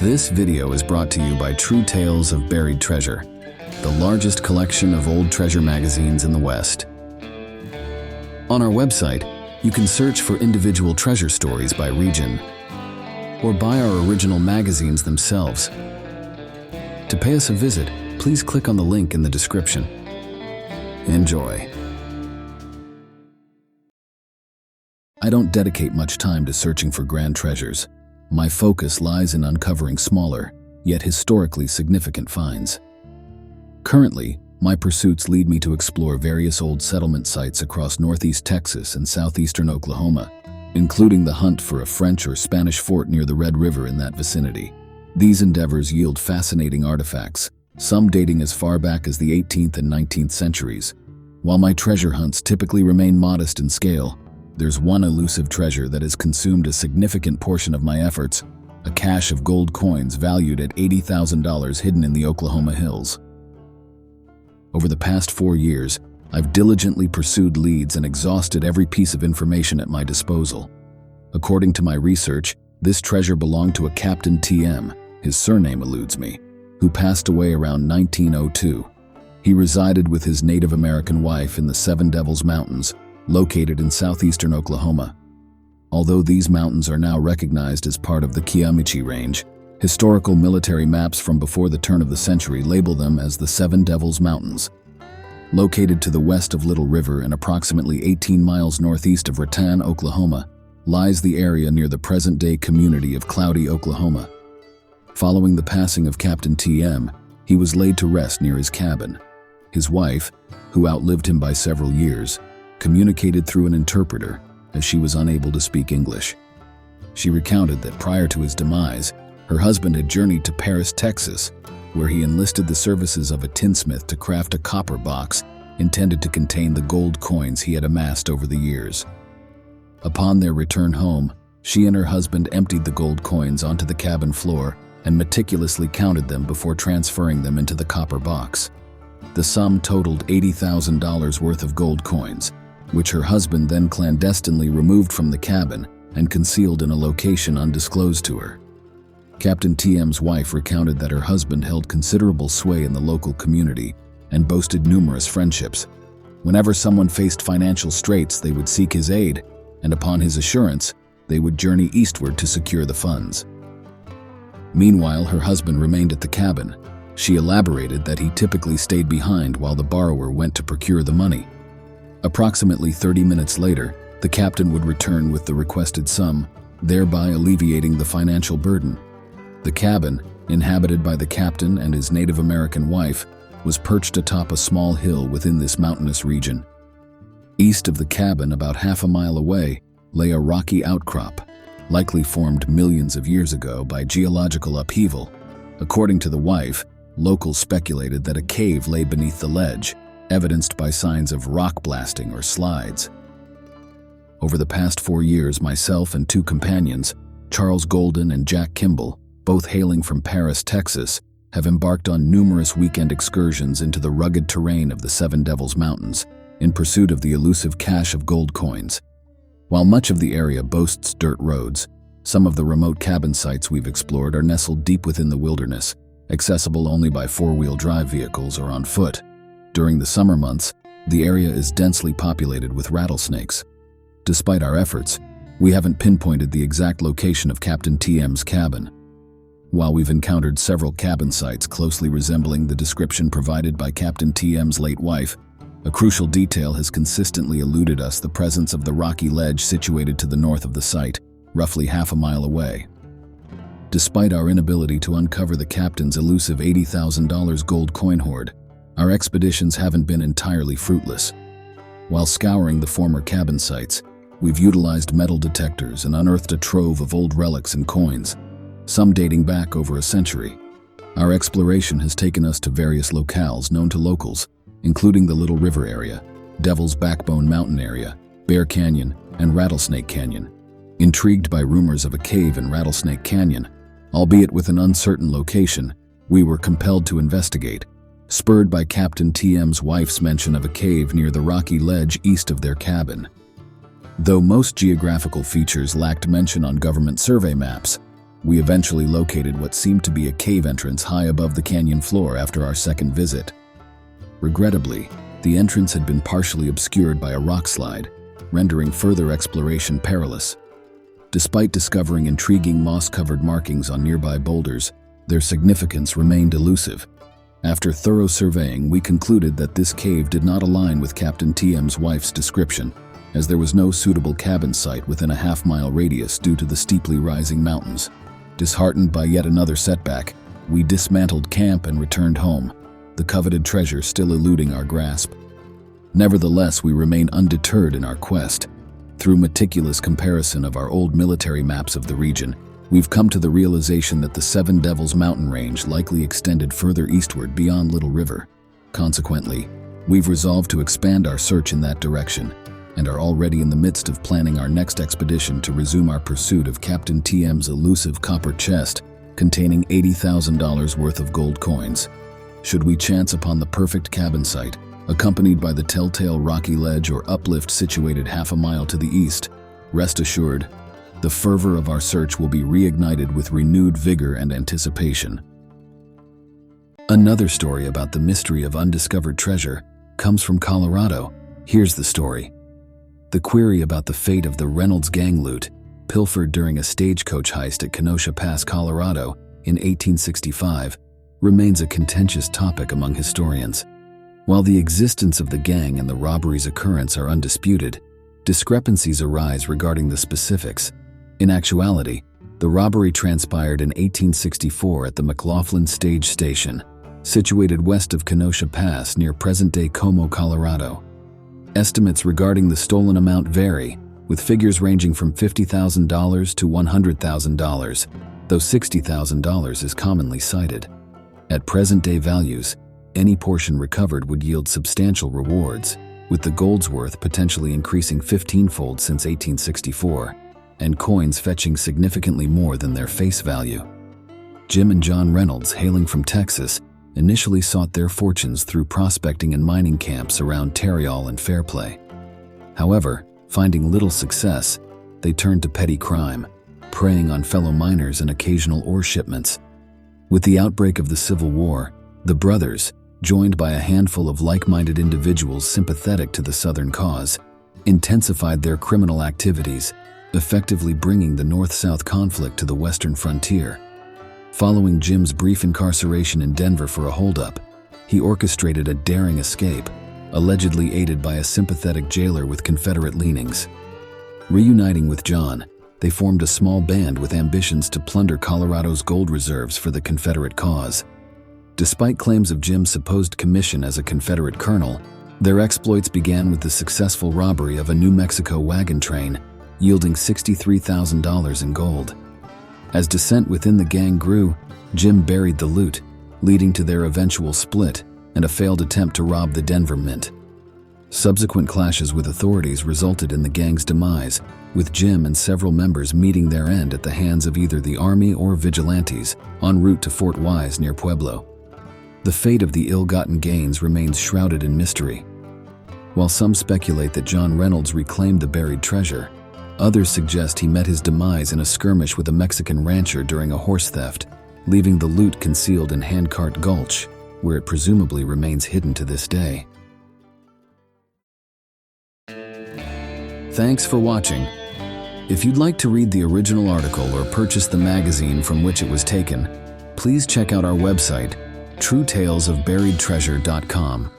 This video is brought to you by True Tales of Buried Treasure, the largest collection of old treasure magazines in the West. On our website, you can search for individual treasure stories by region, or buy our original magazines themselves. To pay us a visit, please click on the link in the description. Enjoy. I don't dedicate much time to searching for grand treasures. My focus lies in uncovering smaller, yet historically significant finds. Currently, my pursuits lead me to explore various old settlement sites across northeast Texas and southeastern Oklahoma, including the hunt for a French or Spanish fort near the Red River in that vicinity. These endeavors yield fascinating artifacts, some dating as far back as the 18th and 19th centuries. While my treasure hunts typically remain modest in scale, there's one elusive treasure that has consumed a significant portion of my efforts, a cache of gold coins valued at $80,000 hidden in the Oklahoma Hills. Over the past 4 years, I've diligently pursued leads and exhausted every piece of information at my disposal. According to my research, this treasure belonged to a Captain T.M., his surname eludes me, who passed away around 1902. He resided with his Native American wife in the Seven Devils Mountains, located in southeastern Oklahoma. Although these mountains are now recognized as part of the Kiamichi Range, historical military maps from before the turn of the century label them as the Seven Devils Mountains. Located to the west of Little River and approximately 18 miles northeast of Rattan, Oklahoma, lies the area near the present-day community of Cloudy, Oklahoma. Following the passing of Captain T.M., he was laid to rest near his cabin. His wife, who outlived him by several years, communicated through an interpreter as she was unable to speak English. She recounted that prior to his demise, her husband had journeyed to Paris, Texas, where he enlisted the services of a tinsmith to craft a copper box intended to contain the gold coins he had amassed over the years. Upon their return home, she and her husband emptied the gold coins onto the cabin floor and meticulously counted them before transferring them into the copper box. The sum totaled $80,000 worth of gold coins, which her husband then clandestinely removed from the cabin and concealed in a location undisclosed to her. Captain T.M.'s wife recounted that her husband held considerable sway in the local community and boasted numerous friendships. Whenever someone faced financial straits, they would seek his aid, and upon his assurance, they would journey eastward to secure the funds. Meanwhile, her husband remained at the cabin. She elaborated that he typically stayed behind while the borrower went to procure the money. Approximately 30 minutes later, the captain would return with the requested sum, thereby alleviating the financial burden. The cabin, inhabited by the captain and his Native American wife, was perched atop a small hill within this mountainous region. East of the cabin, about half a mile away, lay a rocky outcrop, likely formed millions of years ago by geological upheaval. According to the wife, locals speculated that a cave lay beneath the ledge, evidenced by signs of rock blasting or slides. Over the past 4 years, myself and 2 companions, Charles Golden and Jack Kimball, both hailing from Paris, Texas, have embarked on numerous weekend excursions into the rugged terrain of the Seven Devils Mountains in pursuit of the elusive cache of gold coins. While much of the area boasts dirt roads, some of the remote cabin sites we've explored are nestled deep within the wilderness, accessible only by 4-wheel drive vehicles or on foot. During the summer months, the area is densely populated with rattlesnakes. Despite our efforts, we haven't pinpointed the exact location of Captain T.M.'s cabin. While we've encountered several cabin sites closely resembling the description provided by Captain T.M.'s late wife, a crucial detail has consistently eluded us: the presence of the rocky ledge situated to the north of the site, roughly half a mile away. Despite our inability to uncover the captain's elusive $80,000 gold coin hoard, our expeditions haven't been entirely fruitless. While scouring the former cabin sites, we've utilized metal detectors and unearthed a trove of old relics and coins, some dating back over a century. Our exploration has taken us to various locales known to locals, including the Little River area, Devil's Backbone Mountain area, Bear Canyon, and Rattlesnake Canyon. Intrigued by rumors of a cave in Rattlesnake Canyon, albeit with an uncertain location, we were compelled to investigate, spurred by Captain T.M.'s wife's mention of a cave near the rocky ledge east of their cabin. Though most geographical features lacked mention on government survey maps, We eventually located what seemed to be a cave entrance high above the canyon floor after our second visit. Regrettably, the entrance had been partially obscured by a rock slide, rendering further exploration perilous. Despite discovering intriguing moss-covered markings on nearby boulders, their significance remained elusive. After thorough surveying, we concluded that this cave did not align with Captain TM's wife's description, as there was no suitable cabin site within a half-mile radius due to the steeply rising mountains. Disheartened by yet another setback, we dismantled camp and returned home, the coveted treasure still eluding our grasp. Nevertheless, we remain undeterred in our quest. Through meticulous comparison of our old military maps of the region, we've come to the realization that the Seven Devils mountain range likely extended further eastward beyond Little River. Consequently, we've resolved to expand our search in that direction, and are already in the midst of planning our next expedition to resume our pursuit of Captain TM's elusive copper chest containing $80,000 worth of gold coins. Should we chance upon the perfect cabin site, accompanied by the telltale rocky ledge or uplift situated half a mile to the east, rest assured, the fervor of our search will be reignited with renewed vigor and anticipation. Another story about the mystery of undiscovered treasure comes from Colorado. Here's the story. The query about the fate of the Reynolds Gang loot, pilfered during a stagecoach heist at Kenosha Pass, Colorado, in 1865, remains a contentious topic among historians. While the existence of the gang and the robbery's occurrence are undisputed, discrepancies arise regarding the specifics. In actuality, the robbery transpired in 1864 at the McLaughlin Stage Station, situated west of Kenosha Pass near present-day Como, Colorado. Estimates regarding the stolen amount vary, with figures ranging from $50,000 to $100,000, though $60,000 is commonly cited. At present-day values, any portion recovered would yield substantial rewards, with the gold's worth potentially increasing 15-fold since 1864, and coins fetching significantly more than their face value. Jim and John Reynolds, hailing from Texas, initially sought their fortunes through prospecting and mining camps around Tarryall and Fairplay. However, finding little success, they turned to petty crime, preying on fellow miners and occasional ore shipments. With the outbreak of the Civil War, the brothers, joined by a handful of like-minded individuals sympathetic to the Southern cause, intensified their criminal activities, effectively bringing the North-South conflict to the western frontier. Following Jim's brief incarceration in Denver for a holdup, he orchestrated a daring escape, allegedly aided by a sympathetic jailer with Confederate leanings. Reuniting with John, they formed a small band with ambitions to plunder Colorado's gold reserves for the Confederate cause. Despite claims of Jim's supposed commission as a Confederate colonel, their exploits began with the successful robbery of a New Mexico wagon train, yielding $63,000 in gold. As dissent within the gang grew, Jim buried the loot, leading to their eventual split and a failed attempt to rob the Denver Mint. Subsequent clashes with authorities resulted in the gang's demise, with Jim and several members meeting their end at the hands of either the Army or vigilantes en route to Fort Wise near Pueblo. The fate of the ill-gotten gains remains shrouded in mystery. While some speculate that John Reynolds reclaimed the buried treasure, others suggest he met his demise in a skirmish with a Mexican rancher during a horse theft, leaving the loot concealed in Handcart Gulch, where it presumably remains hidden to this day. Thanks for watching. If you'd like to read the original article or purchase the magazine from which it was taken, please check out our website, truetalesofburiedtreasure.com.